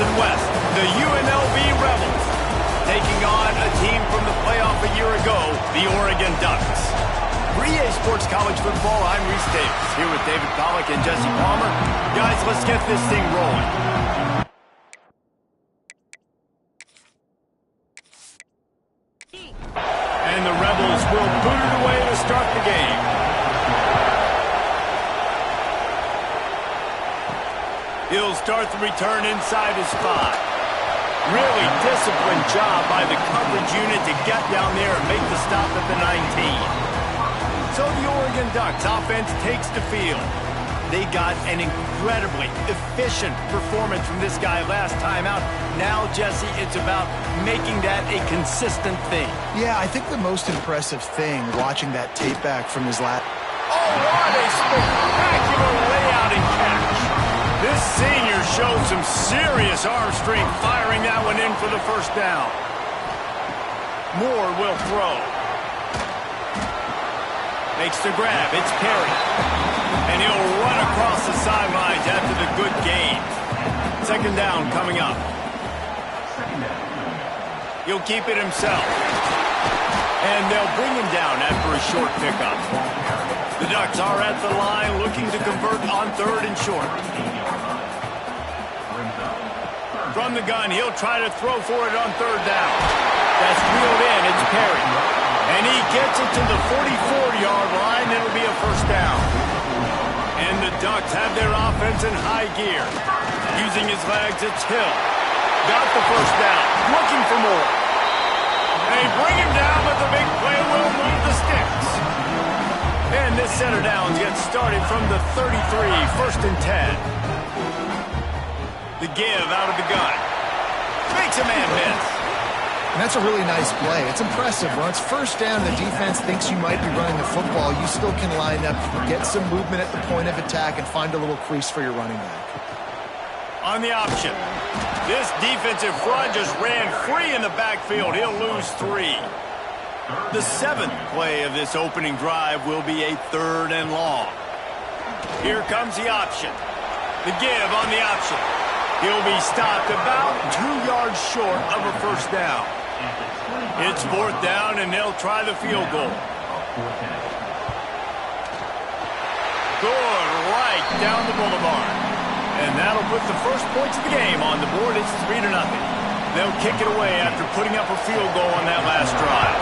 Mountain West, the UNLV Rebels, taking on a team from the playoff a year ago, the Oregon Ducks. For EA Sports College Football, I'm Reese Davis, here with David Pollack and Jesse Palmer. Guys, let's get this thing rolling. And the Rebels will boot it away to start the game. He'll start the return inside his 5. Really disciplined job by the coverage unit to get down there and make the stop at the 19. So the Oregon Ducks offense takes the field. They got an incredibly efficient performance from this guy last time out. Now, Jesse, it's about making that a consistent thing. Yeah, I think the most impressive thing watching that tape back from his last... Oh, what a spectacular layout and catch. This senior showed some serious arm strength firing that one in for the first down. Moore will throw. Makes the grab. It's Perry. And he'll run across the sidelines after the good gain. Second down coming up. He'll keep it himself. And they'll bring him down after a short pickup. The Ducks are at the line looking to convert on 3rd and short. From the gun, he'll try to throw for it on 3rd down. That's reeled in. It's Perry. And he gets it to the 44-yard line. It'll be a first down. And the Ducks have their offense in high gear. Using his legs, it's Hill. Got the first down. Looking for more. They bring him down, but the big play will move the sticks. And this center down gets started from the 33, 1st and 10. The give out of the gun. Makes a man miss. And that's a really nice play. It's impressive. When it's first down, the defense thinks you might be running the football. You still can line up, get some movement at the point of attack, and find a little crease for your running back. On the option. This defensive front just ran free in the backfield. He'll lose 3. The 7th play of this opening drive will be a 3rd and long. Here comes the option. The give on the option. He'll be stopped about 2 yards short of a first down. It's 4th down, and they'll try the field goal. Good, right down the boulevard. And that'll put the first points of the game on the board. It's 3-0. They'll kick it away after putting up a field goal on that last drive.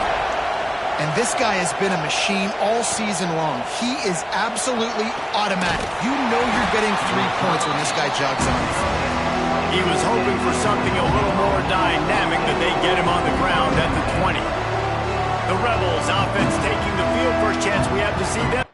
And this guy has been a machine all season long. He is absolutely automatic. You know you're getting 3 points when this guy jogs on the field. He was hoping for something a little more dynamic, but they get him on the ground at the 20. The Rebels offense taking the field. First chance we have to see them.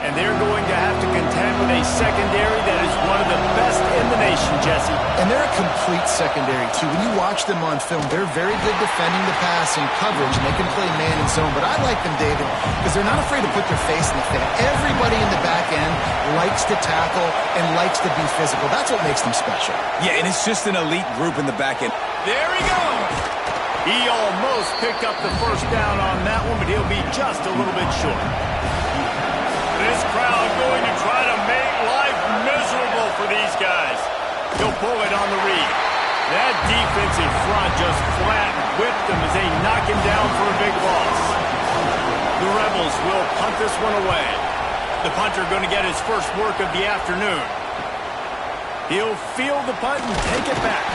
And they're going to have to contend with a secondary that is one of the best in the nation, Jesse. And they're a complete secondary, too. When you watch them on film, they're very good defending the pass and coverage, and they can play man and zone. But I like them, David, because they're not afraid to put their face in the fan. Everybody in the back end likes to tackle and likes to be physical. That's what makes them special. Yeah, and it's just an elite group in the back end. There he goes. He almost picked up the first down on that one, but he'll be just a little bit short. This crowd going to try to make life miserable for these guys. He'll pull it on the read. That defensive front just flat whipped them as they knock him down for a big loss. The Rebels will punt this one away. The punter going to get his first work of the afternoon. He'll field the punt and take it back.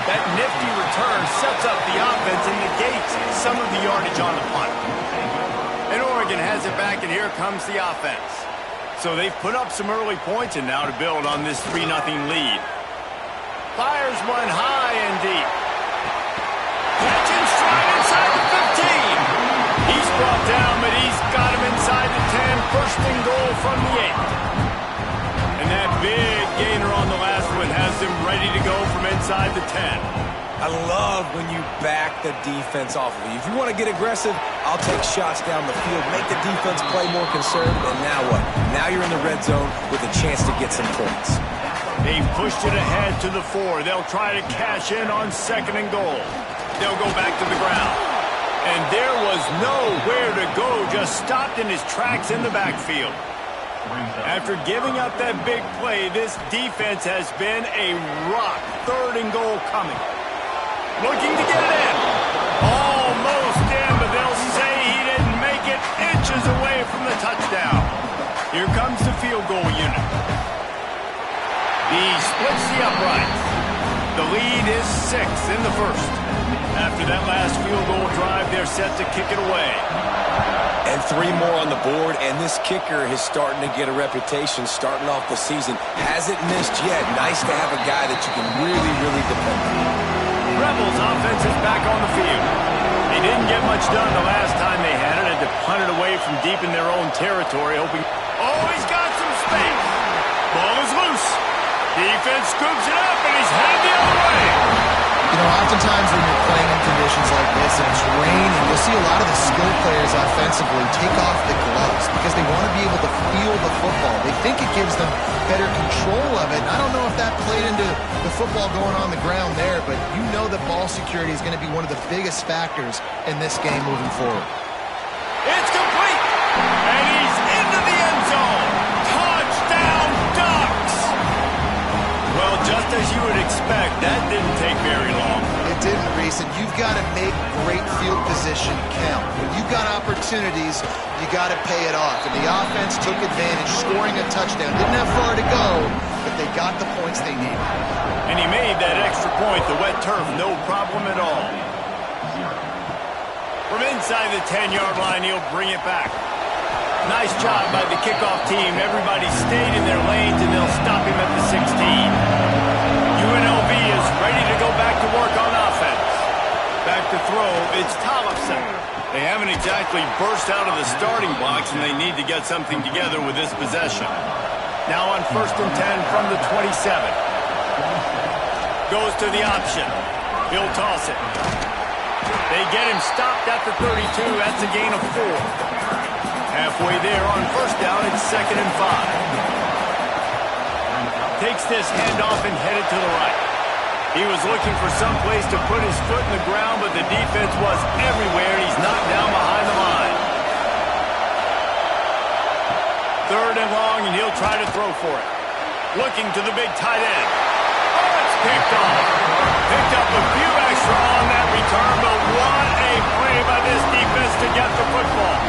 That nifty return sets up the offense and negates some of the yardage on the punt. And Oregon has it back, and here comes the offense. So they've put up some early points, and now to build on this 3-0 lead. Fires one high and deep. Catching stride inside the 15. He's brought down, but he's got him inside the 10. First and goal from the 8. And that big gainer on the last one has him ready to go from inside the 10. I love when you back the defense off of you. If you want to get aggressive, I'll take shots down the field, make the defense play more conservative, and now what? Now you're in the red zone with a chance to get some points. They've pushed it ahead to the 4. They'll try to cash in on 2nd and goal. They'll go back to the ground. And there was nowhere to go, just stopped in his tracks in the backfield. After giving up that big play, this defense has been a rock. 3rd and goal coming. Looking to get it in. Almost in, but they'll say he didn't make it, inches away from the touchdown. Here comes the field goal unit. He splits the uprights. The lead is 6 in the first. After that last field goal drive, they're set to kick it away. And 3 more on the board, and this kicker is starting to get a reputation starting off the season. Hasn't missed yet. Nice to have a guy that you can really, really depend on. Rebels offense is back on the field. They didn't get much done the last time they had it. Had to punt it away from deep in their own territory, hoping... Oh, he's got some space. Ball is loose. Defense scoops it up, and he's headed the other way. You know, oftentimes when you're playing in conditions like this and it's raining, you'll see a lot of the skill players offensively take off the gloves because they want to be able to feel the football. They think it gives them better control of it. And I don't know if that played into the football going on the ground there, but you know that ball security is going to be one of the biggest factors in this game moving forward. It's complete, and he's into the end zone. Touchdown, Ducks! Well, just as you would expect, that didn't take very long. It didn't, Reese, and you've got to make great field position count. When you've got opportunities, you got to pay it off. And the offense took advantage, scoring a touchdown. Didn't have far to go, but they got the points they needed. And he made that extra point, the wet turf, no problem at all. From inside the 10-yard line, he'll bring it back. Nice job by the kickoff team. Everybody stayed in their lanes, and they'll stop him at the 16. UNLV is ready to go back to work on offense. Back to throw, it's Tollefson. They haven't exactly burst out of the starting blocks, and they need to get something together with this possession. Now on 1st and 10 from the 27. Goes to the option. He'll toss it. They get him stopped at the 32. That's a gain of 4. Halfway there on 1st down, it's 2nd and 5. Takes this handoff and headed to the right. He was looking for some place to put his foot in the ground, but the defense was everywhere. He's knocked down behind the line. 3rd and long, and he'll try to throw for it. Looking to the big tight end. Oh, it's picked off. Picked up a few extra on that return, but what a play by this defense to get the football.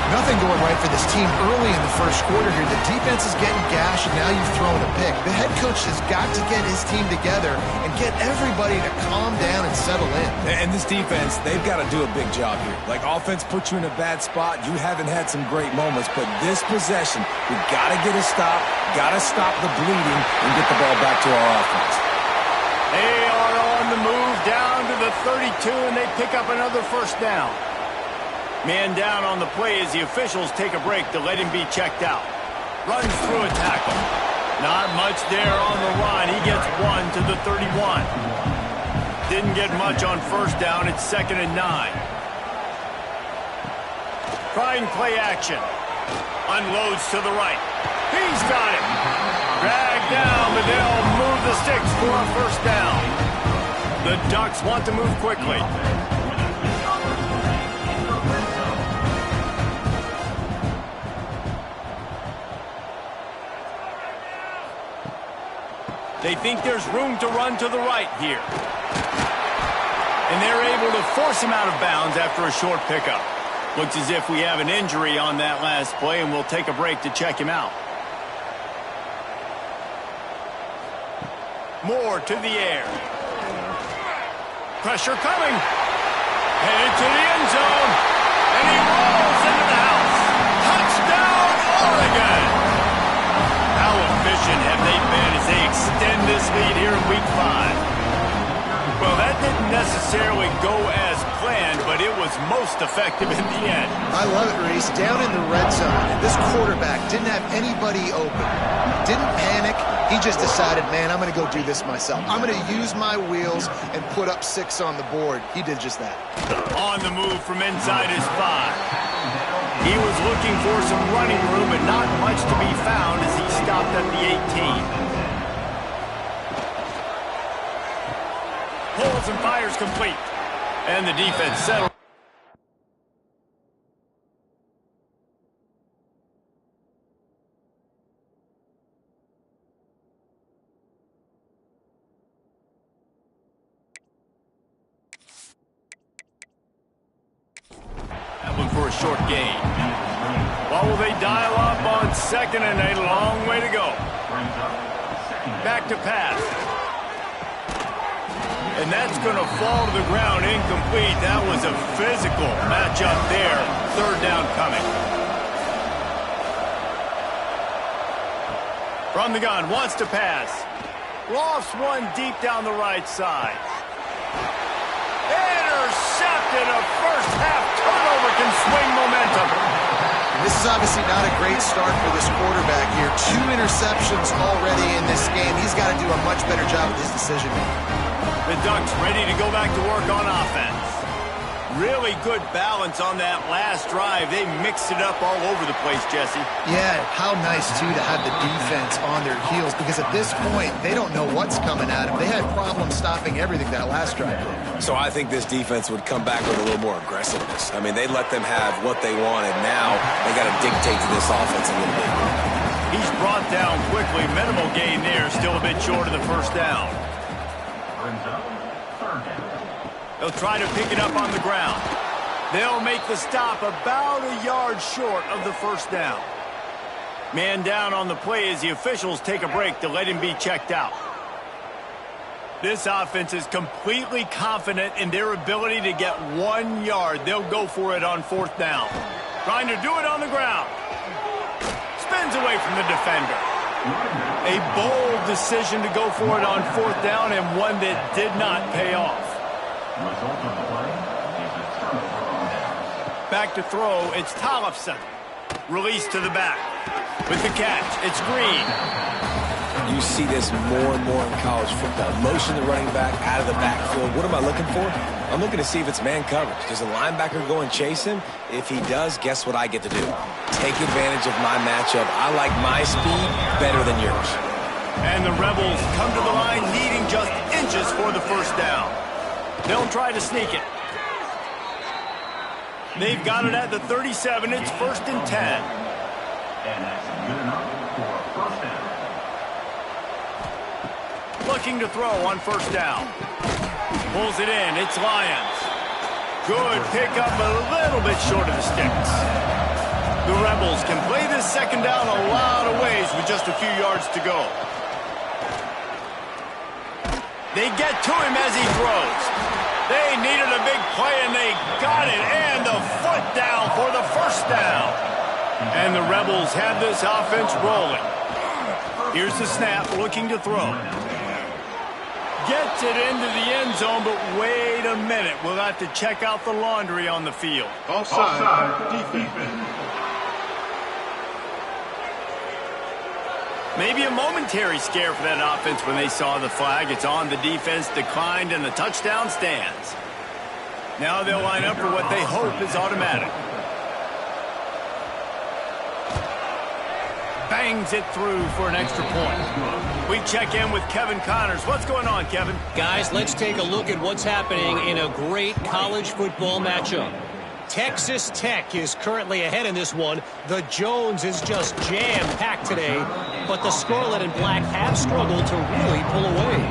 Nothing going right for this team early in the first quarter here. The defense is getting gashed, and now you've thrown a pick. The head coach has got to get his team together and get everybody to calm down and settle in. And this defense, they've got to do a big job here. Like, offense puts you in a bad spot. You haven't had some great moments, but this possession, we've got to get a stop, got to stop the bleeding, and get the ball back to our offense. They are on the move down to the 32, and they pick up another 1st down. Man down on the play as the officials take a break to let him be checked out. Runs through a tackle. Not much there on the run. He gets 1 to the 31. Didn't get much on 1st down. It's 2nd and 9. Trying play action. Unloads to the right. He's got it. Dragged down, but they'll move the sticks for a 1st down. The Ducks want to move quickly. They think there's room to run to the right here. And they're able to force him out of bounds after a short pickup. Looks as if we have an injury on that last play, and we'll take a break to check him out. Moore to the air. Pressure coming. Headed to the end zone. And he rolls into the house. Touchdown, Oregon! How efficient have they been as they extend this lead here in Week 5? Well, that didn't necessarily go as planned, but it was most effective in the end. I love it, Reese. Down in the red zone, this quarterback didn't have anybody open. Didn't panic. He just decided, man, I'm going to go do this myself. I'm going to use my wheels and put up 6 on the board. He did just that. On the move from inside his 5. He was looking for some running room, but not much to be found as he stopped at the 18. Pulls and fires complete. And the defense settled. for a short gain. Well, will they dial up on second and a long way to go? Back to pass. And that's going to fall to the ground incomplete. That was a physical matchup there. Third down coming. From the gun, wants to pass. Lofts one deep down the right side. Intercepted. A first half turnover can swing momentum. This is obviously not a great start for this quarterback here. 2 interceptions already in this game. He's got to do a much better job with his decision making. The Ducks ready to go back to work on offense. Really good balance on that last drive. They mixed it up all over the place, Jesse. Yeah, how nice, too, to have the defense on their heels, because at this point, they don't know what's coming at them. They had problems stopping everything that last drive. So I think this defense would come back with a little more aggressiveness. I mean, they let them have what they wanted. Now they got to dictate to this offense a little bit. He's brought down quickly. Minimal gain there. Still a bit short of the first down. They'll try to pick it up on the ground. They'll make the stop about a yard short of the first down. Man down on the play as the officials take a break to let him be checked out. This offense is completely confident in their ability to get 1 yard. They'll go for it on fourth down. Trying to do it on the ground. Spins away from the defender. A bold decision to go for it on fourth down, and one that did not pay off. Back to throw, it's Tollefson. Release to the back. With the catch, it's Green. You see this more and more in college football. Motion the running back out of the backfield. What am I looking for? I'm looking to see if it's man coverage. Does the linebacker go and chase him? If he does, guess what I get to do? Take advantage of my matchup. I like my speed better than yours. And the Rebels come to the line needing just inches for the first down. They'll try to sneak it. They've got it at the 37. It's 1st and 10. And that's good enough for a first down. Looking to throw on first down. Pulls it in. It's Lyons. Good pickup, a little bit short of the sticks. The Rebels can play this second down a lot of ways with just a few yards to go. They get to him as he throws. They needed a big play, and they got it. And the foot down for the first down. And the Rebels have this offense rolling. Here's the snap, looking to throw. Gets it into the end zone, but wait a minute. We'll have to check out the laundry on the field. Offside, defense. Maybe a momentary scare for that offense when they saw the flag. It's on, the defense declined, and the touchdown stands. Now they'll line up for what they hope is automatic. Bangs it through for an extra point. We check in with Kevin Connors. What's going on, Kevin? Guys, let's take a look at what's happening in a great college football matchup. Texas Tech is currently ahead in this one. The Jones is just jam-packed today, but the Scarlet and Black have struggled to really pull away.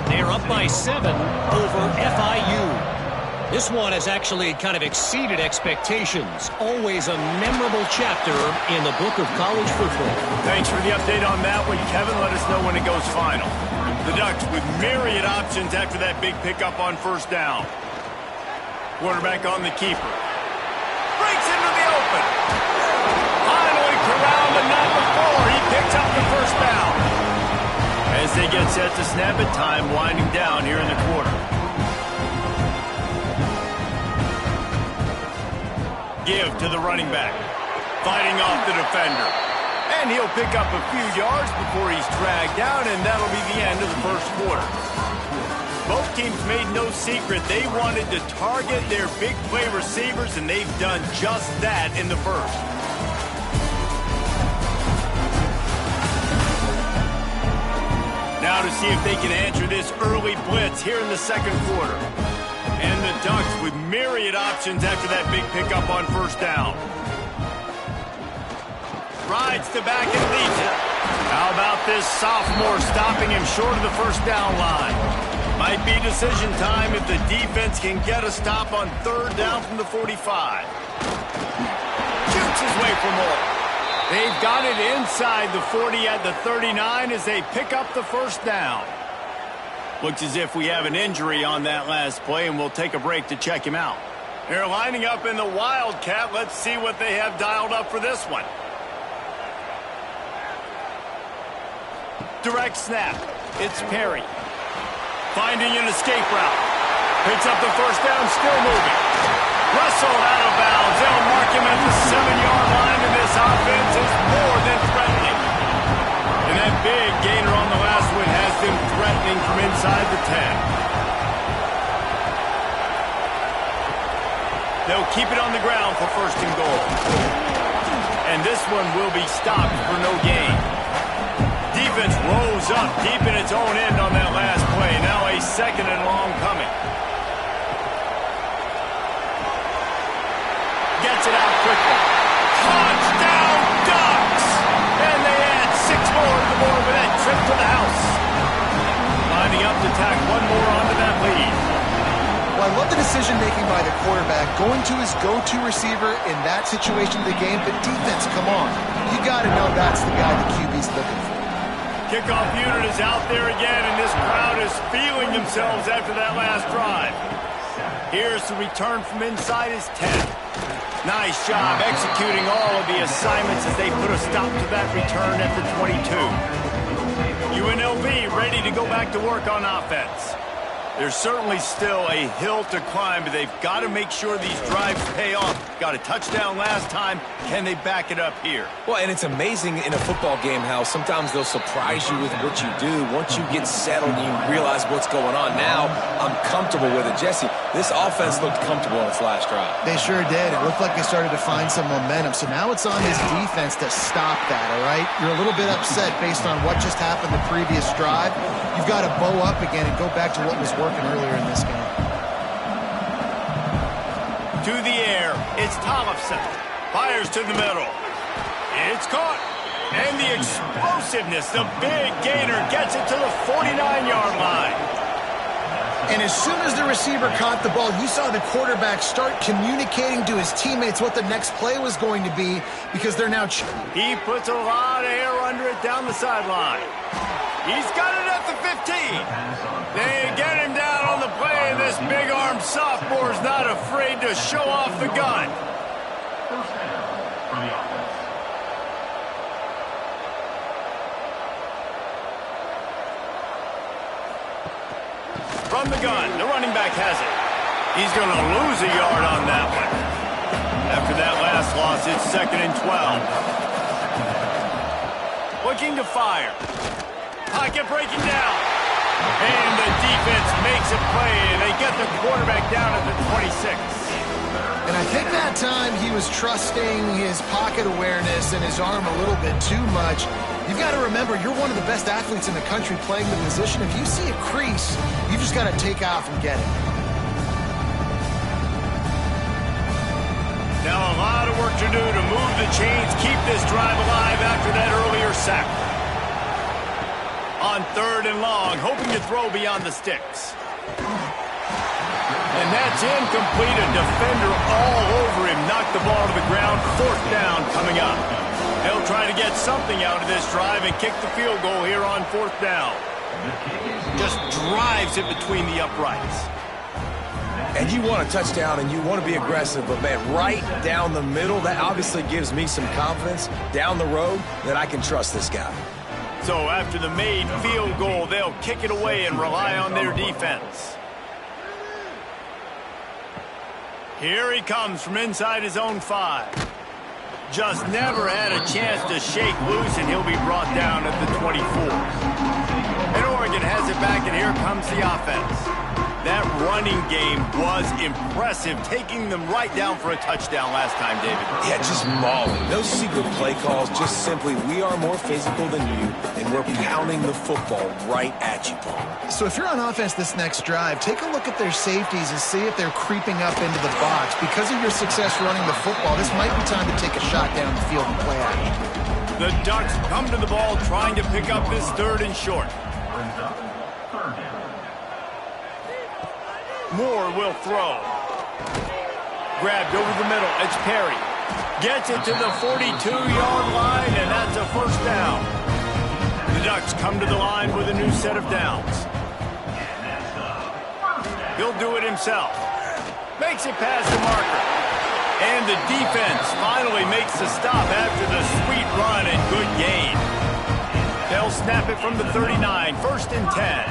They are up by 7 over FIU. This one has actually kind of exceeded expectations. Always a memorable chapter in the book of college football. Thanks for the update on that one, Kevin. Let us know when it goes final. The Ducks with myriad options after that big pickup on first down. Quarterback on the keeper. Breaks into the open. Finally corralled, but not before. He picks up the first down. As they get set to snap it, time winding down here in the quarter. Give to the running back. Fighting off the defender. And he'll pick up a few yards before he's dragged down, and that'll be the end of the first quarter. Both teams made no secret they wanted to target their big play receivers, and they've done just that in the first. Now to see if they can answer this early blitz here in the second quarter. And the Ducks with myriad options after that big pickup on first down. Rides to back and leads it. How about this sophomore stopping him short of the first down line? Might be decision time if the defense can get a stop on third down from the 45. Shoots his way for more. They've got it inside the 40 at the 39 as they pick up the first down. Looks as if we have an injury on that last play, and we'll take a break to check him out. They're lining up in the Wildcat. Let's see what they have dialed up for this one. Direct snap. It's Perry. Finding an escape route. Picks up the first down, still moving. Russell out of bounds. They'll mark him at the 7-yard line, and this offense is more than threatening. And that big gainer on the last one has them threatening from inside the 10. They'll keep it on the ground for first and goal. And this one will be stopped for no gain. Defense rose up deep in its own end on that last play. Now a second and long coming. Gets it out quickly. Touchdown Ducks! And they add 6 more to the board with that trip to the house. Lining up to tack one more onto that lead. Well, I love the decision-making by the quarterback, going to his go-to receiver in that situation of the game. But defense, come on. You got to know that's the guy the QB's looking for. Kickoff unit is out there again, and this crowd is feeling themselves after that last drive. Here's the return from inside his 10. Nice job executing all of the assignments as they put a stop to that return at the 22. UNLV ready to go back to work on offense. There's certainly still a hill to climb, but they've got to make sure these drives pay off. Got a touchdown last time. Can they back it up here? Well, and it's amazing in a football game how sometimes they'll surprise you with what you do. Once you get settled and you realize what's going on, now I'm comfortable with it. Jesse, this offense looked comfortable in its last drive. They sure did. It looked like they started to find some momentum. So now it's on his defense to stop that, all right? You're a little bit upset based on what just happened the previous drive. You've got to bow up again and go back to what was working earlier in this game. To the air, it's Tollefson. Fires to the middle. It's caught. And the explosiveness, the big gainer gets it to the 49-yard line. And as soon as the receiver caught the ball, you saw the quarterback start communicating to his teammates what the next play was going to be because they're now... He puts a lot of air under it down the sideline. He's got it at the 15. They get him down on the play, and this big-armed sophomore's not afraid to show off the gun. First down for the offense. From the gun, the running back has it. He's going to lose a yard on that one. After that last loss, it's 2nd and 12. Looking to fire. Pocket breaking down. And the defense makes a play, and they get the quarterback down at the 26. And I think that time he was trusting his pocket awareness and his arm a little bit too much. You've got to remember, you're one of the best athletes in the country playing the position. If you see a crease, you just got to take off and get it. Now a lot of work to do to move the chains, keep this drive alive after that earlier sack. On 3rd and long, hoping to throw beyond the sticks. And that's incomplete. A defender all over him. Knocked the ball to the ground. 4th down coming up. They'll try to get something out of this drive and kick the field goal here on 4th down. Just drives it between the uprights. And you want a touchdown and you want to be aggressive, but man, right down the middle, that obviously gives me some confidence down the road that I can trust this guy. So after the made field goal, they'll kick it away and rely on their defense. Here he comes from inside his own 5. Just never had a chance to shake loose, and he'll be brought down at the 24. And Oregon has it back, and here comes the offense. That running game was impressive, taking them right down for a touchdown last time, David. Yeah, just mauling. No secret play calls, just simply we are more physical than you, and we're pounding the football right at you, Paul. So if you're on offense this next drive, take a look at their safeties and see if they're creeping up into the box. Because of your success running the football, this might be time to take a shot down the field and play action. The Ducks come to the ball trying to pick up this 3rd and short. Brings up 3rd down. Moore will throw. Grabbed over the middle. It's Perry. Gets it to the 42-yard line, and that's a first down. The Ducks come to the line with a new set of downs. He'll do it himself. Makes it past the marker. And the defense finally makes the stop after the sweet run and good gain. They'll snap it from the 39, 1st and 10.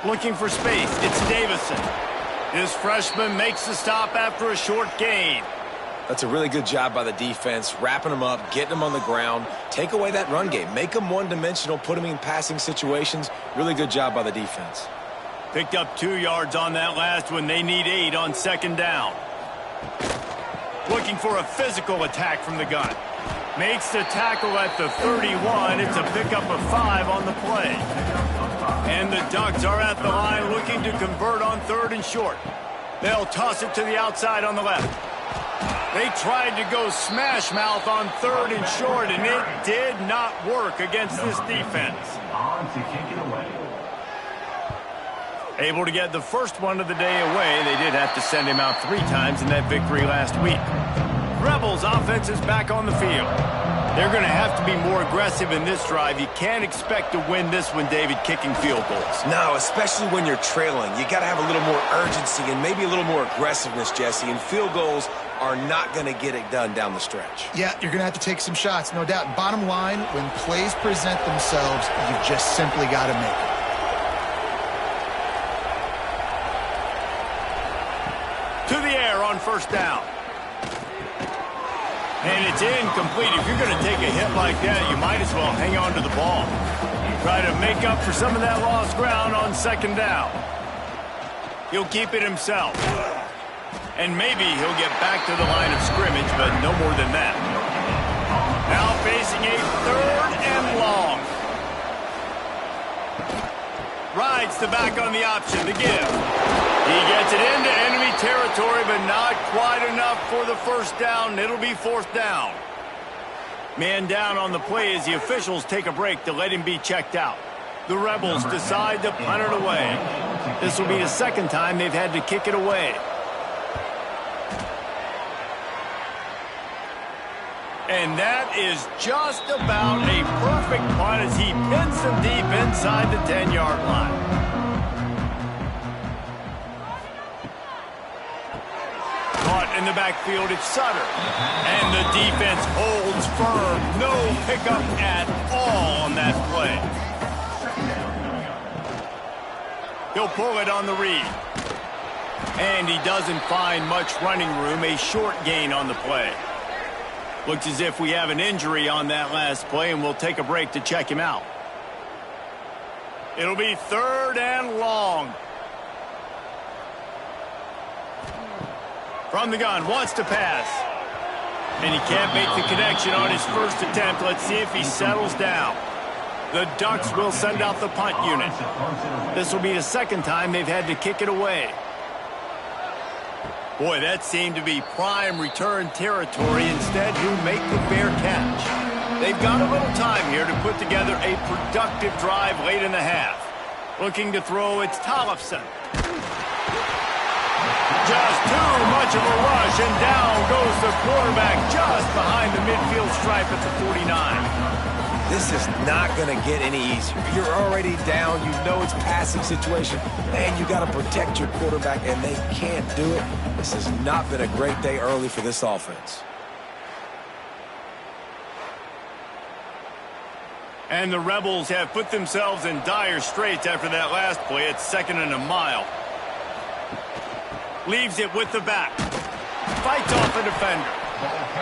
Looking for space, it's Davison. This freshman makes the stop after a short gain. That's a really good job by the defense, wrapping them up, getting them on the ground. Take away that run game. Make them one-dimensional, put them in passing situations. Really good job by the defense. Picked up 2 yards on that last one. They need 8 on 2nd down. Looking for a physical attack from the gun. Makes the tackle at the 31. It's a pickup of 5 on the play. And the Ducks are at the line looking to convert on 3rd and short. They'll toss it to the outside on the left. They tried to go smash mouth on 3rd and short, and it did not work against this defense. On to kick it away. Able to get the first one of the day away. They did have to send him out 3 times in that victory last week. Rebels offense is back on the field. They're going to have to be more aggressive in this drive. You can't expect to win this one, David, kicking field goals. No, especially when you're trailing. You got to have a little more urgency and maybe a little more aggressiveness, Jesse. And field goals are not going to get it done down the stretch. Yeah, you're going to have to take some shots, no doubt. Bottom line, when plays present themselves, you've just simply got to make it. To the air on 1st down. And it's incomplete. If you're going to take a hit like that, you might as well hang on to the ball. Try to make up for some of that lost ground on 2nd down. He'll keep it himself. And maybe he'll get back to the line of scrimmage, but no more than that. Now facing a 3rd and long. Rides the back on the option, the give. He gets it into enemy territory, but not quite enough for the 1st down. It'll be 4th down. Man down on the play as the officials take a break to let him be checked out. The Rebels decide to punt it away. This will be the 2nd time they've had to kick it away. And that is just about a perfect punt as he pins them deep inside the 10-yard line. Caught in the backfield, it's Sutter. And the defense holds firm. No pickup at all on that play. He'll pull it on the read. And he doesn't find much running room. A short gain on the play. Looks as if we have an injury on that last play, and we'll take a break to check him out. It'll be 3rd and long. From the gun, wants to pass. And he can't make the connection on his first attempt. Let's see if he settles down. The Ducks will send out the punt unit. This will be the 2nd time they've had to kick it away. Boy, that seemed to be prime return territory. Instead, he'll make the fair catch. They've got a little time here to put together a productive drive late in the half. Looking to throw, it's Tollefson. Just too much of a rush, and down goes the quarterback just behind the midfield stripe at the 49. This is not going to get any easier. You're already down. You know it's passing situation. Man, you got to protect your quarterback, and they can't do it. This has not been a great day early for this offense. And the Rebels have put themselves in dire straits after that last play. It's 2nd and a mile. Leaves it with the back. Fights off a defender.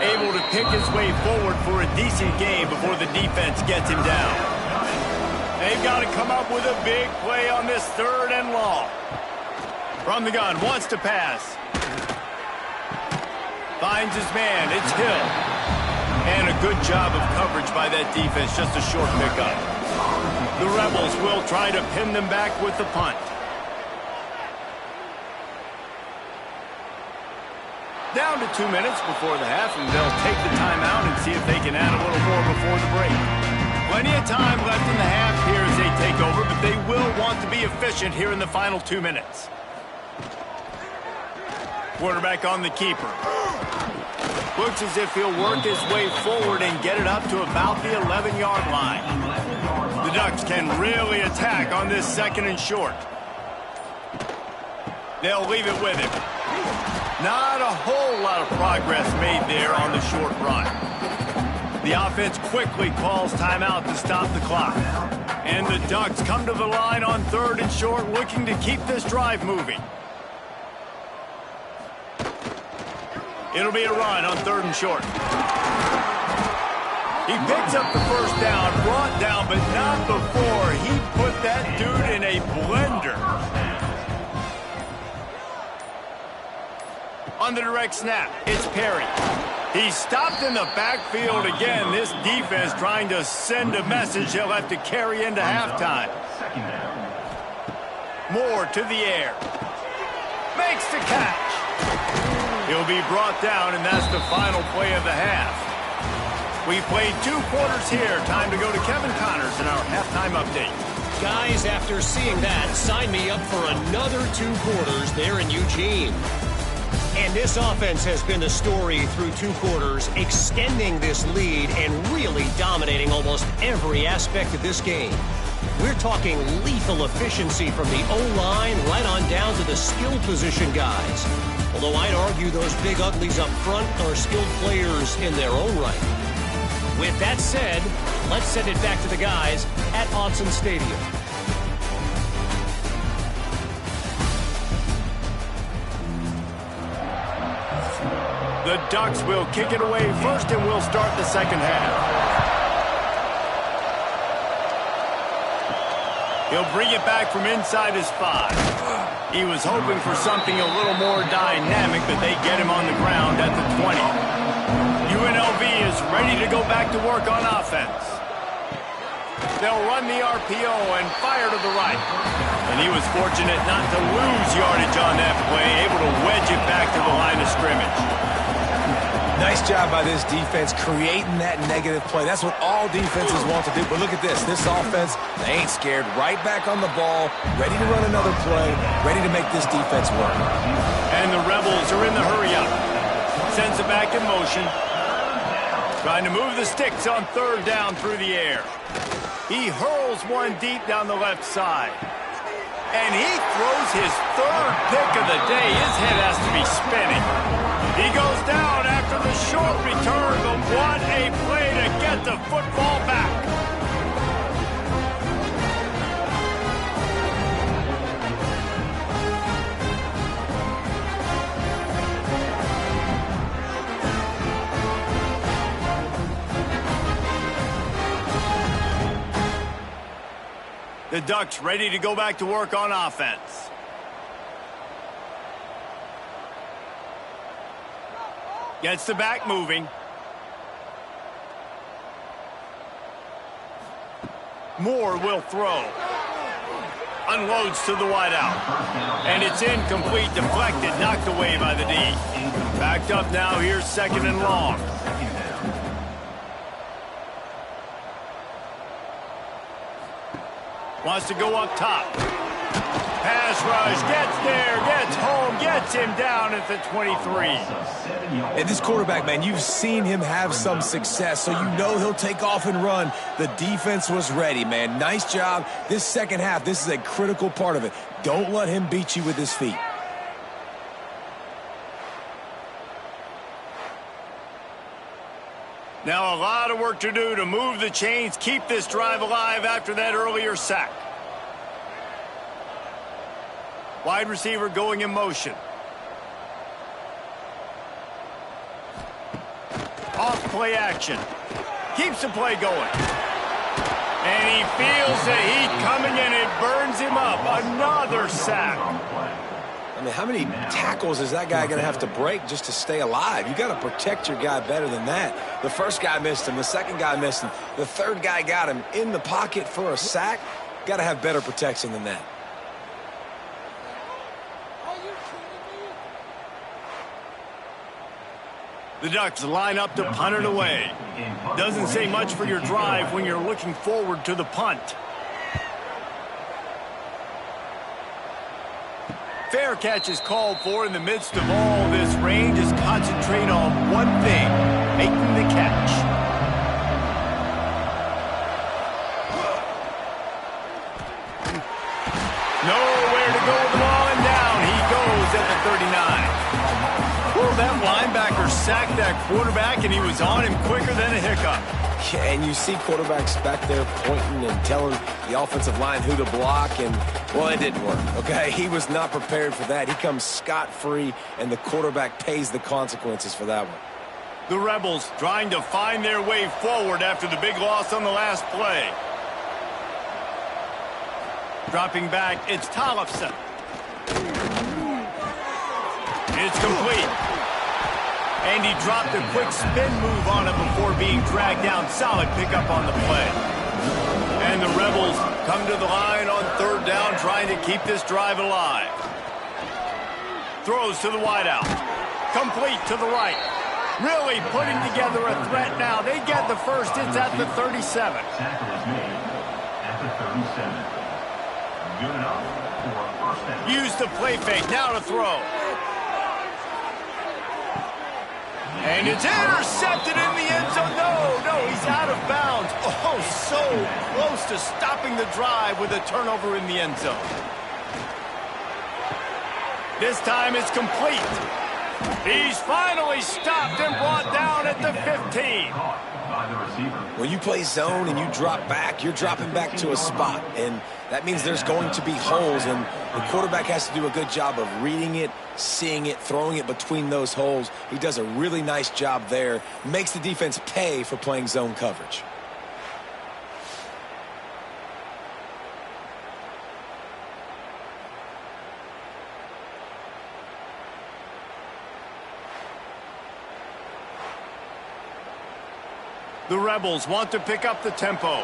Able to pick his way forward for a decent game before the defense gets him down. They've got to come up with a big play on this 3rd and long. From the gun, wants to pass. Finds his man, it's Hill. And a good job of coverage by that defense, just a short pickup. The Rebels will try to pin them back with the punt. Down to 2 minutes before the half, and they'll take the timeout and see if they can add a little more before the break. Plenty of time left in the half here as they take over, but they will want to be efficient here in the final 2 minutes. Quarterback on the keeper. Looks as if he'll work his way forward and get it up to about the 11-yard line. The Ducks can really attack on this 2nd and short. They'll leave it with him. Not a whole lot of progress made there on the short run. The offense quickly calls timeout to stop the clock. And the Ducks come to the line on 3rd and short, looking to keep this drive moving. It'll be a run on 3rd and short. He picks up the first down, brought down, but not before he put that dude in a blender. On the direct snap, it's Perry. He's stopped in the backfield again. This defense trying to send a message they'll have to carry into halftime. Moore to the air. Makes the catch. He'll be brought down, and that's the final play of the half. We played 2 quarters here. Time to go to Kevin Connors in our halftime update. Guys, after seeing that, sign me up for another 2 quarters there in Eugene. And this offense has been the story through 2 quarters, extending this lead and really dominating almost every aspect of this game. We're talking lethal efficiency from the O-line right on down to the skill position guys. Although I'd argue those big uglies up front are skilled players in their own right. With that said, let's send it back to the guys at Autzen Stadium. The Ducks will kick it away first, and we'll start the 2nd half. He'll bring it back from inside his 5. He was hoping for something a little more dynamic, but they get him on the ground at the 20. UNLV is ready to go back to work on offense. They'll run the RPO and fire to the right. And he was fortunate not to lose yardage on that play, able to wedge it back to the line of scrimmage. Nice job by this defense creating that negative play. That's what all defenses want to do. But look at this. This offense, they ain't scared. Right back on the ball, ready to run another play, ready to make this defense work. And the Rebels are in the hurry-up. Sends it back in motion. Trying to move the sticks on 3rd down through the air. He hurls one deep down the left side. And he throws his 3rd pick of the day. His head has to be spinning. He goes down after the short return, but what a play to get the football back. The Ducks ready to go back to work on offense. Gets the back moving. Moore will throw. Unloads to the wideout. And it's incomplete, deflected, knocked away by the D. Backed up now, here's 2nd and long. Wants to go up top. Pass rush, gets there, gets home, gets him down at the 23. And this quarterback, man, you've seen him have some success, so you know he'll take off and run. The defense was ready, man. Nice job. This 2nd half, this is a critical part of it. Don't let him beat you with his feet. Now a lot of work to do to move the chains, keep this drive alive after that earlier sack. Wide receiver going in motion. Off play action. Keeps the play going. And he feels the heat coming and it burns him up. Another sack. I mean, how many tackles is that guy going to have to break just to stay alive? You got to protect your guy better than that. The first guy missed him. The second guy missed him. The third guy got him in the pocket for a sack. Got to have better protection than that. The Ducks line up to punt it away. Doesn't say much for your drive when you're looking forward to the punt. Fair catch is called for in the midst of all this rain. Just concentrate on one thing, making the catch. Nowhere to go with the ball, and down he goes at the 39. Whew, that linebacker sacked that quarterback, and he was on him quicker than a hiccup. Yeah, and you see quarterbacks back there pointing and telling the offensive line who to block, and, well, it didn't work, okay? He was not prepared for that. He comes scot-free, and the quarterback pays the consequences for that one. The Rebels trying to find their way forward after the big loss on the last play. Dropping back, it's Tollefson. It's complete. And he dropped a quick spin move on it before being dragged down. Solid pickup on the play. And the Rebels come to the line on third down, trying to keep this drive alive. Throws to the wideout. Complete to the right. Really putting together a threat now. They get the first. It's at the 37. Tackle is made at the 37. Good enough for a first down. Use the play fake. Now to throw. And it's intercepted in the end zone. No, he's out of bounds. Oh, so close to stopping the drive with a turnover in the end zone. This time it's complete. He's finally stopped and brought down at the 15. When you play zone and you drop back, you're dropping back to a spot, and that means there's going to be holes, and the quarterback has to do a good job of reading it, seeing it, throwing it between those holes. He does a really nice job there, makes the defense pay for playing zone coverage. The Rebels want to pick up the tempo.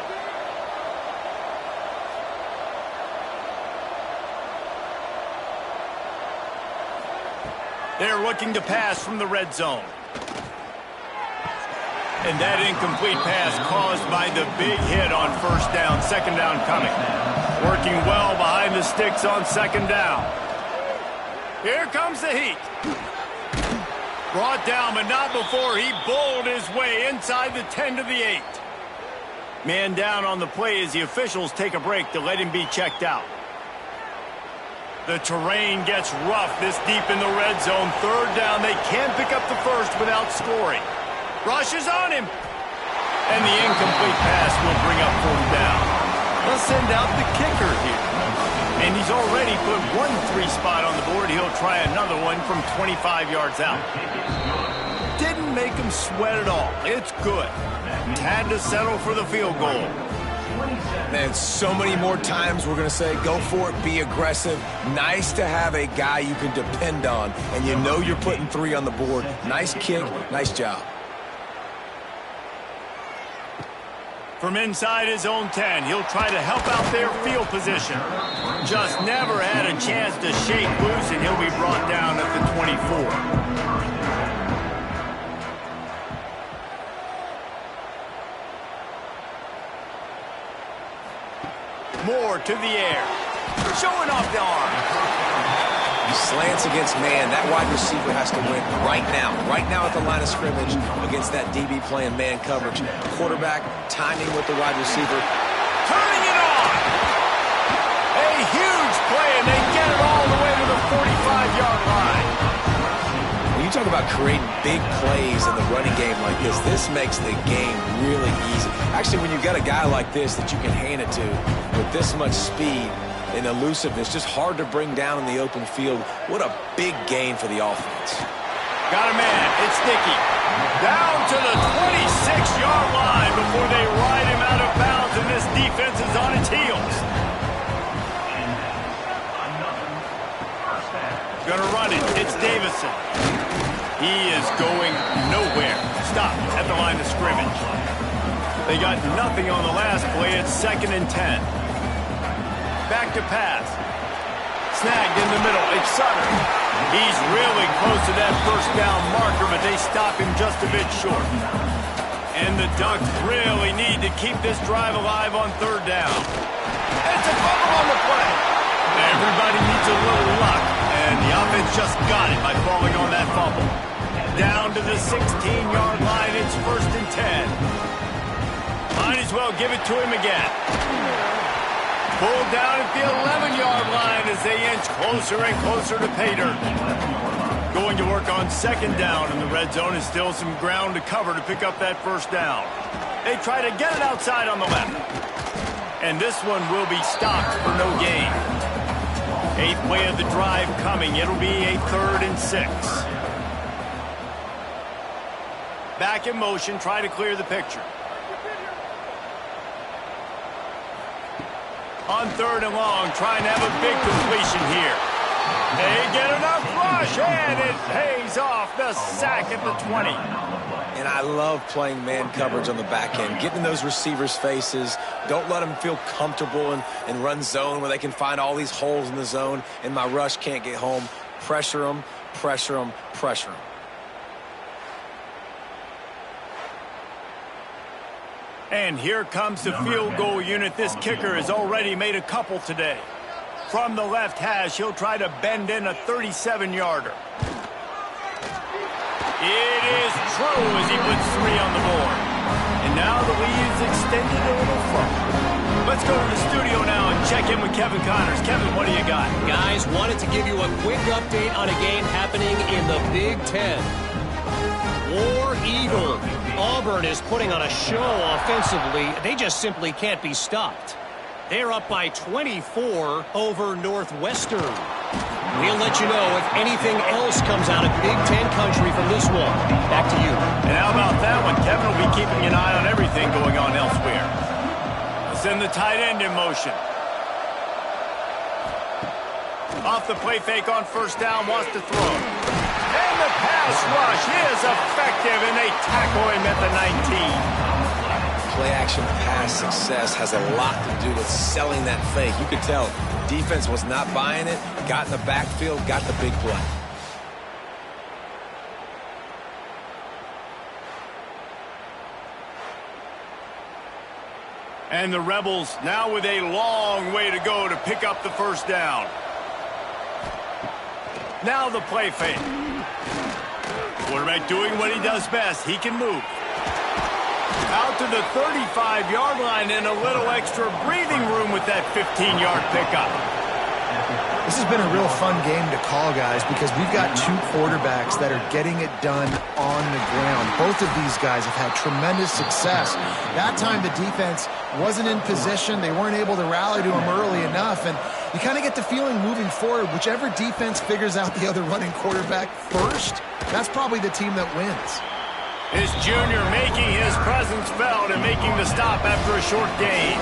They're looking to pass from the red zone. And that incomplete pass caused by the big hit on first down. Second down coming. Working well behind the sticks on second down. Here comes the heat. Brought down, but not before he bowled his way inside the 10 to the 8. Man down on the play as the officials take a break to let him be checked out. The terrain gets rough this deep in the red zone. Third down, they can't pick up the first without scoring. Rush is on him. And the incomplete pass will bring up fourth down. They'll send out the kicker here. And he's already put one 3 spot on the board. He'll try another one from 25 yards out. Didn't make him sweat at all. It's good. Had to settle for the field goal. Man, so many more times we're going to say, go for it, be aggressive. Nice to have a guy you can depend on, and you know you're putting 3 on the board. Nice kick, nice job. From inside his own 10, he'll try to help out their field position. Just never had a chance to shake loose, and he'll be brought down at the 24. Moore to the air. Showing off the arm. He slants against man. That wide receiver has to win right now at the line of scrimmage against that DB playing man coverage. Quarterback timing with the wide receiver. Turning it on. A huge play, and they get it all the way to the 45-yard line. When you talk about creating big plays in the running game like this makes the game really easy. Actually, when you've got a guy like this that you can hand it to with this much speed and elusiveness, just hard to bring down in the open field. What a big gain for the offense. Got a man. It's Dickey. Down to the 26-yard line before they ride him out of bounds, and this defense is on its heels. Gonna run it. It's Davison. He is going nowhere. Stop at the line of scrimmage. They got nothing on the last play. It's 2nd and 10. Back to pass. Snagged in the middle. It's Sutter. He's really close to that first down marker, but they stop him just a bit short. And the Ducks really need to keep this drive alive on third down. It's a fumble on the play. Everybody needs a little luck, and the offense just got it by falling on that fumble. Down to the 16-yard line, it's 1st and 10. Might as well give it to him again. Pulled down at the 11-yard line as they inch closer and closer to pay dirt. Going to work on 2nd down in the red zone is still some ground to cover to pick up that 1st down. They try to get it outside on the left. And this one will be stopped for no gain. 8th play of the drive coming. It'll be a 3rd and 6. Back in motion, try to clear the picture. On 3rd and long, trying to have a big completion here. They get enough rush, and it pays off the sack at the 20. And I love playing man coverage on the back end, getting in those receivers' faces. Don't let them feel comfortable and run zone where they can find all these holes in the zone, and my rush can't get home. Pressure them, pressure them, pressure them. And here comes the field goal unit. This kicker has already made a couple today. From the left hash, he'll try to bend in a 37-yarder. It is true as he puts 3 on the board. And now the lead is extended a little further. Let's go to the studio now and check in with Kevin Connors. Kevin, what do you got? Guys, wanted to give you a quick update on a game happening in the Big Ten. War Eagle. Auburn is putting on a show offensively. They just simply can't be stopped. They're up by 24 over Northwestern. We'll let you know if anything else comes out of Big Ten country from this one. Back to you. And how about that one? Kevin will be keeping an eye on everything going on elsewhere. Send the tight end in motion. Off the play fake on 1st down, wants to throw. And the pass rush is effective, and they tackle him at the 19. Play action pass success has a lot to do with selling that fake. You could tell defense was not buying it, got in the backfield, got the big play. And the Rebels now with a long way to go to pick up the 1st down. Now the play fake. Quarterback doing what he does best. He can move. Out to the 35-yard line and a little extra breathing room with that 15-yard pickup. This has been a real fun game to call, guys, because we've got 2 quarterbacks that are getting it done on the ground. Both of these guys have had tremendous success. That time the defense wasn't in position. They weren't able to rally to him early enough, and you kind of get the feeling moving forward, whichever defense figures out the other running quarterback first, that's probably the team that wins. His junior making his presence felt and making the stop after a short gain.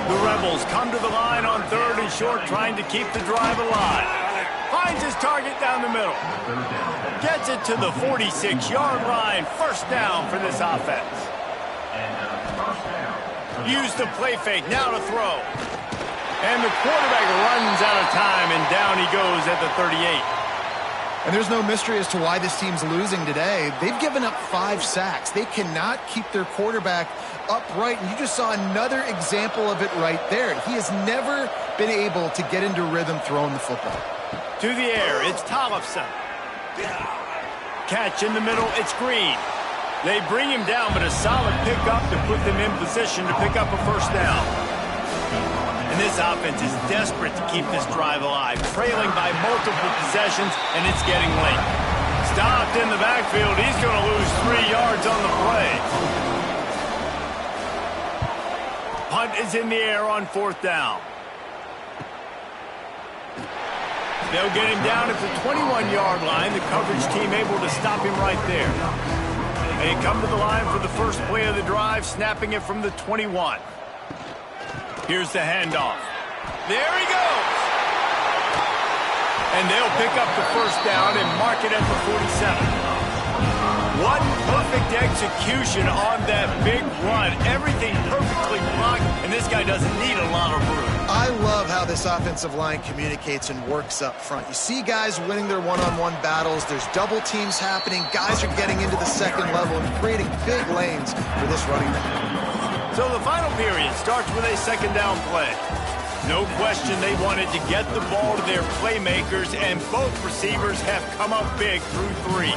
The Rebels come to the line on 3rd and short, trying to keep the drive alive. Finds his target down the middle. Gets it to the 46-yard line. 1st down for this offense. Use the play fake, now to throw. And the quarterback runs out of time, and down he goes at the 38. And there's no mystery as to why this team's losing today. They've given up 5 sacks. They cannot keep their quarterback upright, and you just saw another example of it right there. He has never been able to get into rhythm throwing the football. To the air, it's Tollefson. Catch in the middle, it's Green. They bring him down, but a solid pickup to put them in position to pick up a 1st down. And this offense is desperate to keep this drive alive, trailing by multiple possessions, and it's getting late. Stopped in the backfield. He's going to lose 3 yards on the play. Punt is in the air on 4th down. They'll get him down at the 21-yard line. The coverage team able to stop him right there. They come to the line for the first play of the drive, snapping it from the 21. Here's the handoff. There he goes. And they'll pick up the 1st down and mark it at the 47. What perfect execution on that big run. Everything perfectly blocked, and this guy doesn't need a lot of room. I love how this offensive line communicates and works up front. You see guys winning their one-on-one battles. There's double teams happening. Guys are getting into the 2nd level and creating big lanes for this running back. So the final period starts with a 2nd down play. No question they wanted to get the ball to their playmakers, and both receivers have come up big through 3.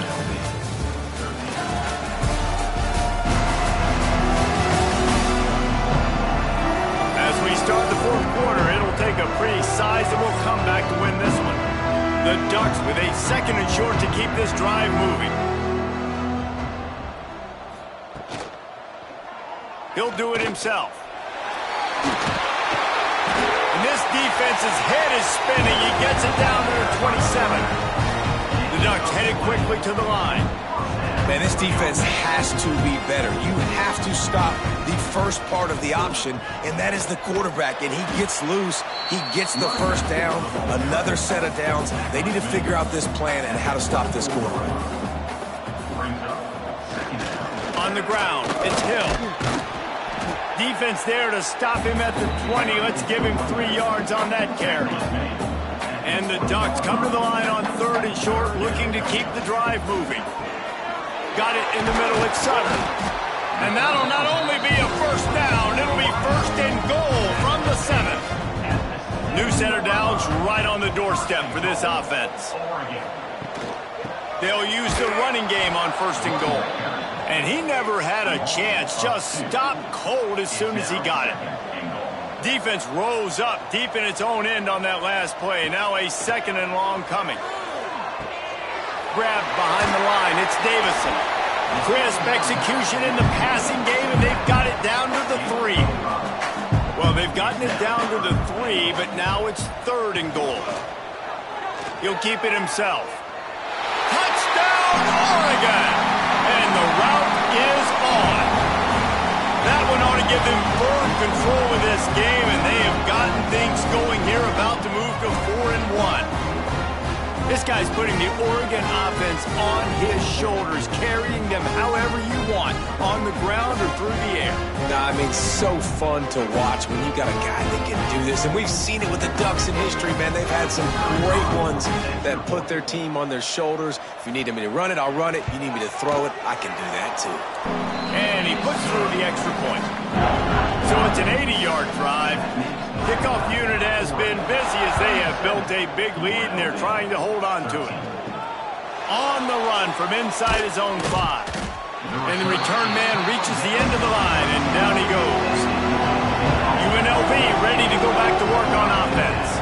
As we start the 4th quarter, it'll take a pretty sizable comeback to win this one. The Ducks with a 2nd and short to keep this drive moving. He'll do it himself. And this defense's head is spinning. He gets it down to the 27. The Ducks headed quickly to the line. Man, this defense has to be better. You have to stop the first part of the option, and that is the quarterback. And he gets loose. He gets the first down, another set of downs. They need to figure out this plan and how to stop this quarterback. On the ground, it's Hill. Defense there to stop him at the 20. Let's give him 3 yards on that carry. And the Ducks come to the line on 3rd and short, looking to keep the drive moving. Got it in the middle, it's Sutter. And that'll not only be a first down, it'll be 1st and goal from the 7. New center downs right on the doorstep for this offense. They'll use the running game on 1st and goal. And he never had a chance, just stopped cold as soon as he got it. Defense rose up deep in its own end on that last play. Now a 2nd and long coming. Grabbed behind the line, it's Davison. Crisp execution in the passing game, and they've got it down to the 3. Well, they've gotten it down to the 3, but now it's 3rd and goal. He'll keep it himself. Touchdown, Oregon! And the route is on. That one ought to give them firm control of this game, and they have gotten things going here, about to move to 4-1. This guy's putting the Oregon offense on his shoulders, carrying them however you want, on the ground or through the air. I mean, so fun to watch when you got a guy that can do this. And we've seen it with the Ducks in history, man. They've had some great ones that put their team on their shoulders. If you need me to run it, I'll run it. You need me to throw it, I can do that too. And he puts through the extra point. So it's an 80-yard drive. Kickoff unit has been busy as they have built a big lead, and they're trying to hold on to it. On the run from inside his own 5. And the return man reaches the end of the line, and down he goes. UNLV ready to go back to work on offense.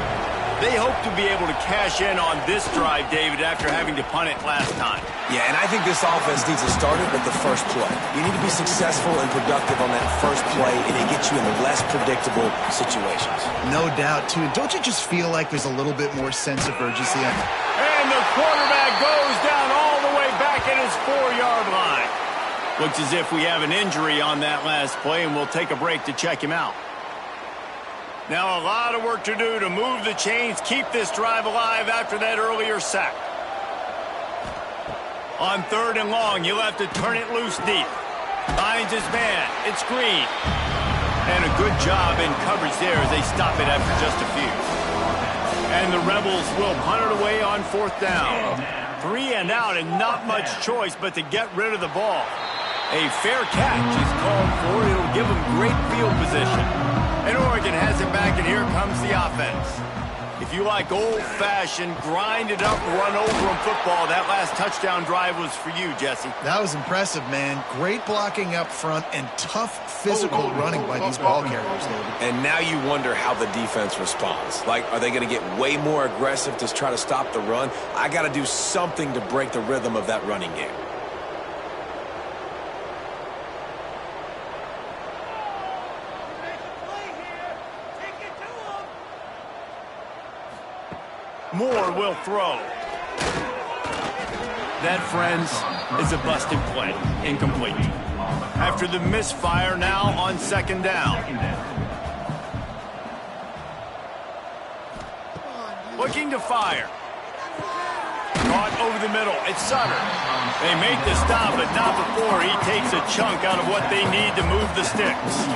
They hope to be able to cash in on this drive, David, after having to punt it last time. Yeah, and I think this offense needs to start it with the first play. You need to be successful and productive on that first play, and it gets you in less predictable situations. No doubt, too. Don't you just feel like there's a little bit more sense of urgency? And the quarterback goes down all the way back at his 4-yard line. Looks as if we have an injury on that last play, and we'll take a break to check him out. Now a lot of work to do to move the chains, keep this drive alive after that earlier sack. On 3rd and long, you'll have to turn it loose deep. Finds his man. It's Green. And a good job in coverage there as they stop it after just a few. And the Rebels will punt it away on 4th down. 3 and out, and not much choice but to get rid of the ball. A fair catch is called for. It'll give them great field position. And Oregon has it back, and here comes the offense. If you like old-fashioned, grind-it-up, run-over-them football, that last touchdown drive was for you, Jesse. That was impressive, man. Great blocking up front and tough physical running by these ball carriers, David. And now you wonder how the defense responds. Like, are they going to get way more aggressive to try to stop the run? I got to do something to break the rhythm of that running game. Moore will throw. That, friends, is a busted play. Incomplete. After the misfire, now on 2nd down. Looking to fire. Caught over the middle. It's Sutter. They make the stop, but not before he takes a chunk out of what they need to move the sticks.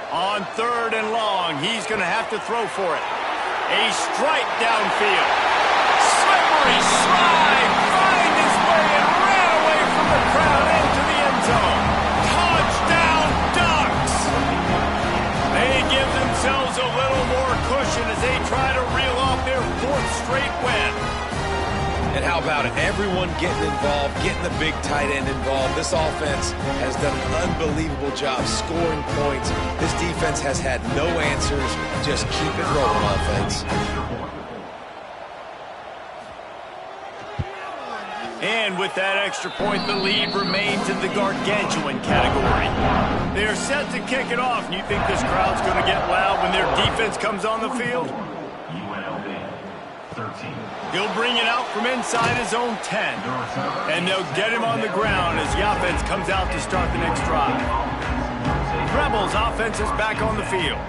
On 3rd and long, he's going to have to throw for it. A strike downfield. Slippery slide. Find his way and ran away from the crowd into the end zone. Touchdown, straight win. And how about it? Everyone getting involved, getting the big tight end involved. This offense has done an unbelievable job scoring points. This defense has had no answers. Just keep it rolling, offense. And with that extra point, the lead remains in the gargantuan category. They're set to kick it off, and you think this crowd's going to get loud when their defense comes on the field? UNLV 13. He'll bring it out from inside his own 10. And they'll get him on the ground as the offense comes out to start the next drive. Rebels offense is back on the field.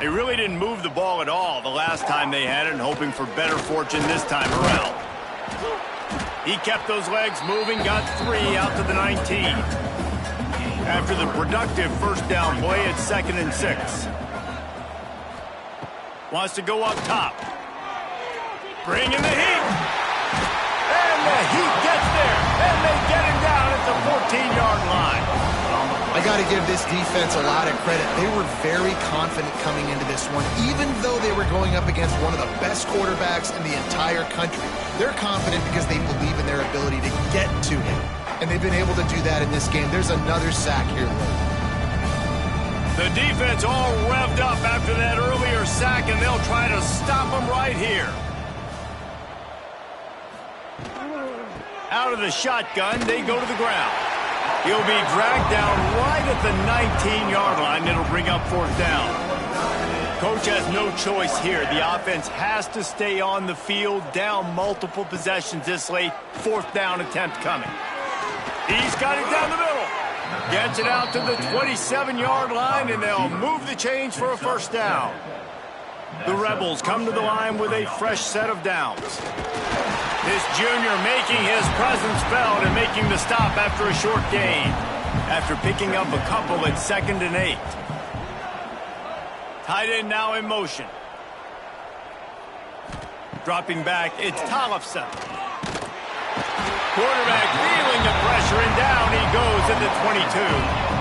They really didn't move the ball at all the last time they had it, and hoping for better fortune this time around. He kept those legs moving, got 3 out to the 19. After the productive first down play, it's 2nd and 6. Wants to go up top. Bring in the heat. And the heat gets there. And they get him down at the 14-yard line. I got to give this defense a lot of credit. They were very confident coming into this one, even though they were going up against one of the best quarterbacks in the entire country. They're confident because they believe in their ability to get to him, and they've been able to do that in this game. There's another sack here. The defense all revved up after that earlier sack, and they'll try to stop him right here. Out of the shotgun, they go to the ground. He'll be dragged down right at the 19-yard line. It'll bring up 4th down. Coach has no choice here. The offense has to stay on the field, down multiple possessions this late. 4th down attempt coming. He's got it down the middle. Gets it out to the 27-yard line, and they'll move the chains for a 1st down. The Rebels come to the line with a fresh set of downs. This junior making his presence felt and making the stop after a short gain. After picking up a couple at 2nd and 8. Tight end now in motion. Dropping back, it's Tollefson. Quarterback feeling the pressure, and down he goes at the 22.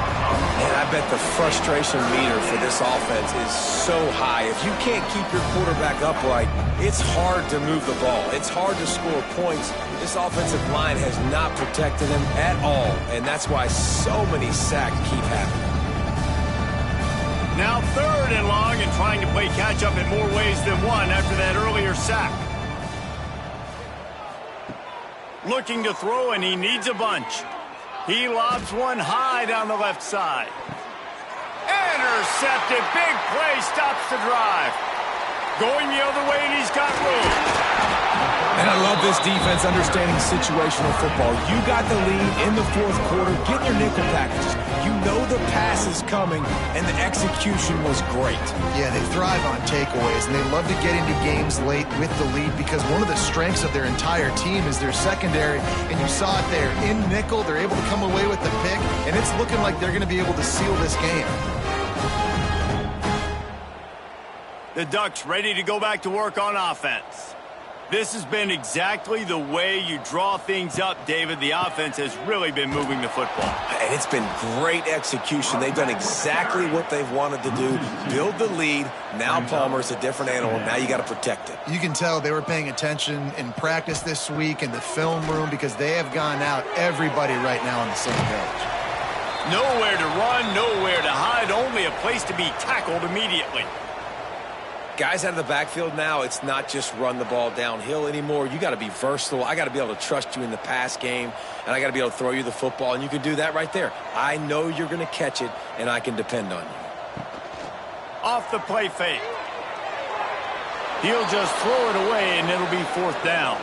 And I bet the frustration meter for this offense is so high. If you can't keep your quarterback upright, it's hard to move the ball. It's hard to score points. This offensive line has not protected him at all, and that's why so many sacks keep happening. Now 3rd and long, and trying to play catch-up in more ways than one after that earlier sack. Looking to throw, and he needs a bunch. He lobs one high down the left side. Intercepted. Big play stops the drive. Going the other way, and he's got room. And I love this defense understanding situational football. You got the lead in the 4th quarter. Get your nickel packages. You know the pass is coming, and the execution was great. Yeah, they thrive on takeaways, and they love to get into games late with the lead because one of the strengths of their entire team is their secondary, and you saw it there. In nickel, they're able to come away with the pick, and it's looking like they're going to be able to seal this game. The Ducks ready to go back to work on offense. This has been exactly the way you draw things up, David. The offense has really been moving the football. And it's been great execution. They've done exactly what they've wanted to do. Build the lead. Now Palmer's a different animal. Now you got to protect it. You can tell they were paying attention in practice this week in the film room because they have gone out everybody right now on the same page. Nowhere to run, nowhere to hide, only a place to be tackled immediately. Guys out of the backfield now, it's not just run the ball downhill anymore. You got to be versatile. I got to be able to trust you in the pass game, and I got to be able to throw you the football, and you can do that right there. I know you're going to catch it, and I can depend on you. Off the play fake. He'll just throw it away, and it'll be 4th down.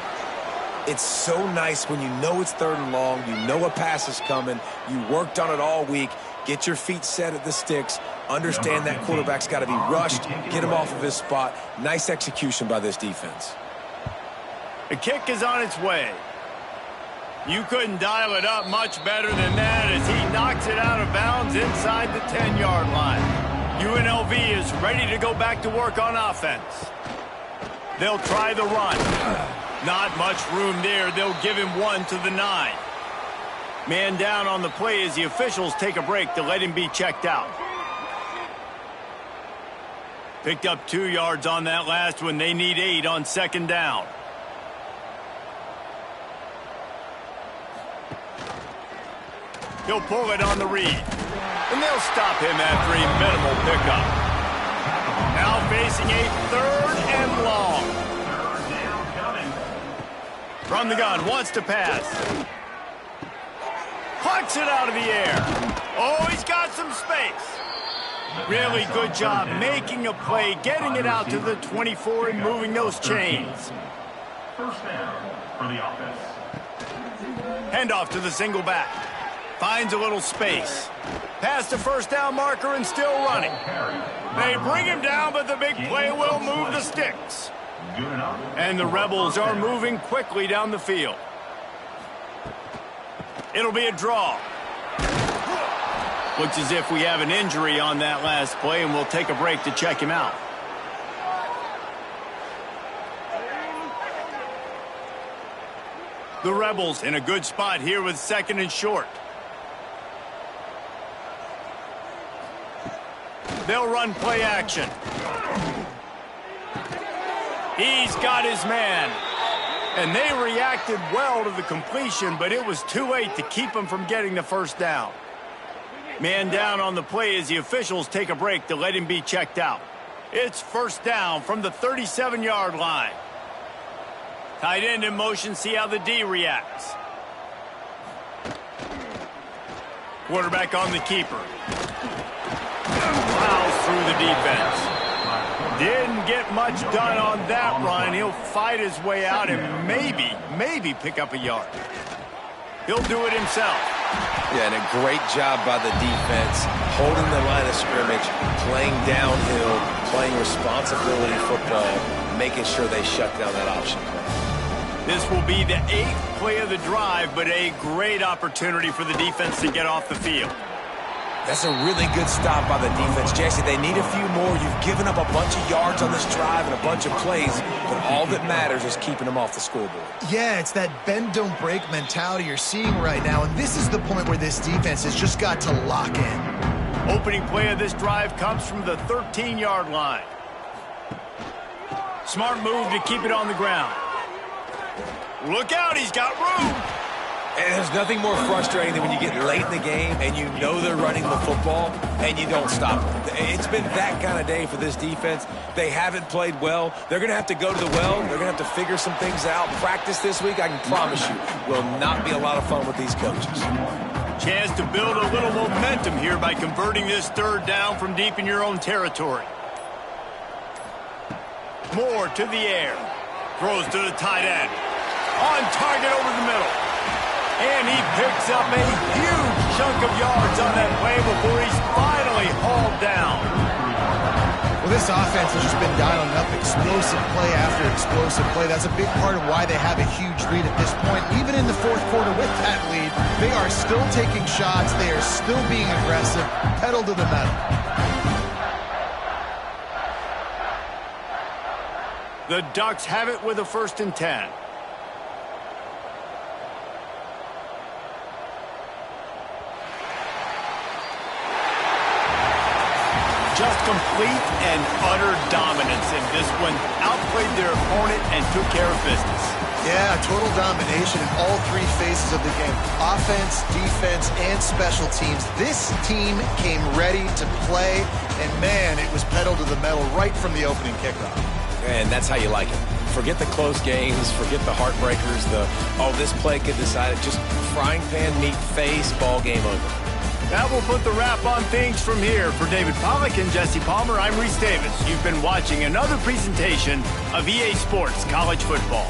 It's so nice when you know it's 3rd and long, you know a pass is coming, you worked on it all week, get your feet set at the sticks, understand that quarterback's got to be rushed, get him off of his spot. Nice execution by this defense. The kick is on its way. You couldn't dial it up much better than that as he knocks it out of bounds inside the 10-yard line. UNLV is ready to go back to work on offense. They'll try the run. Not much room there. They'll give him 1 to the 9. Man down on the play as the officials take a break to let him be checked out. Picked up 2 yards on that last one. They need 8 on second down. He'll pull it on the read. And they'll stop him after a minimal pickup. Now facing a 3rd and long. From the gun, wants to pass. Plucks it out of the air. Oh, he's got some space. Really good job making a play, getting it out to the 24 and moving those chains. First down for the offense. Handoff to the single back. Finds a little space. Past the first down marker and still running. They bring him down, but the big play will move the sticks. And the Rebels are moving quickly down the field. It'll be a draw. Looks as if we have an injury on that last play, and we'll take a break to check him out. The Rebels in a good spot here with 2nd and short. They'll run play action. He's got his man. And they reacted well to the completion, but it was too late to keep him from getting the first down. Man down on the play as the officials take a break to let him be checked out. It's first down from the 37-yard line. Tight end in motion, see how the D reacts. Quarterback on the keeper. Plows through the defense. Didn't get much done on that run. He'll fight his way out and maybe pick up a yard. He'll do it himself. Yeah, and a great job by the defense, holding the line of scrimmage, playing downhill, playing responsibility football, making sure they shut down that option play. This will be the 8th play of the drive, but a great opportunity for the defense to get off the field. That's a really good stop by the defense, Jesse. They need a few more. You've given up a bunch of yards on this drive and a bunch of plays, but all that matters is keeping them off the scoreboard. Yeah, it's that bend, don't break mentality you're seeing right now, and this is the point where this defense has just got to lock in. Opening play of this drive comes from the 13-yard line. Smart move to keep it on the ground. Look out, he's got room. And there's nothing more frustrating than when you get late in the game and you know they're running the football and you don't stop them. It's been that kind of day for this defense. They haven't played well. They're going to have to go to the well. They're going to have to figure some things out. Practice this week, I can promise you, will not be a lot of fun with these coaches. Chance to build a little momentum here by converting this 3rd down from deep in your own territory. Moore to the air. Throws to the tight end. On target over the middle. And he picks up a huge chunk of yards on that play before he's finally hauled down. Well, this offense has just been dialing up explosive play after explosive play. That's a big part of why they have a huge lead at this point. Even in the 4th quarter with that lead, they are still taking shots. They are still being aggressive, pedal to the metal. The Ducks have it with a 1st and 10. Just complete and utter dominance in this one. Outplayed their opponent and took care of business. Yeah, total domination in all 3 phases of the game. Offense, defense, and special teams. This team came ready to play, and man, it was pedal to the metal right from the opening kickoff. And that's how you like it. Forget the close games, forget the heartbreakers, this play could decide it. Just frying pan meet face, ball game over. That will put the wrap on things from here. For David Pollack and Jesse Palmer, I'm Reese Davis. You've been watching another presentation of EA Sports College Football.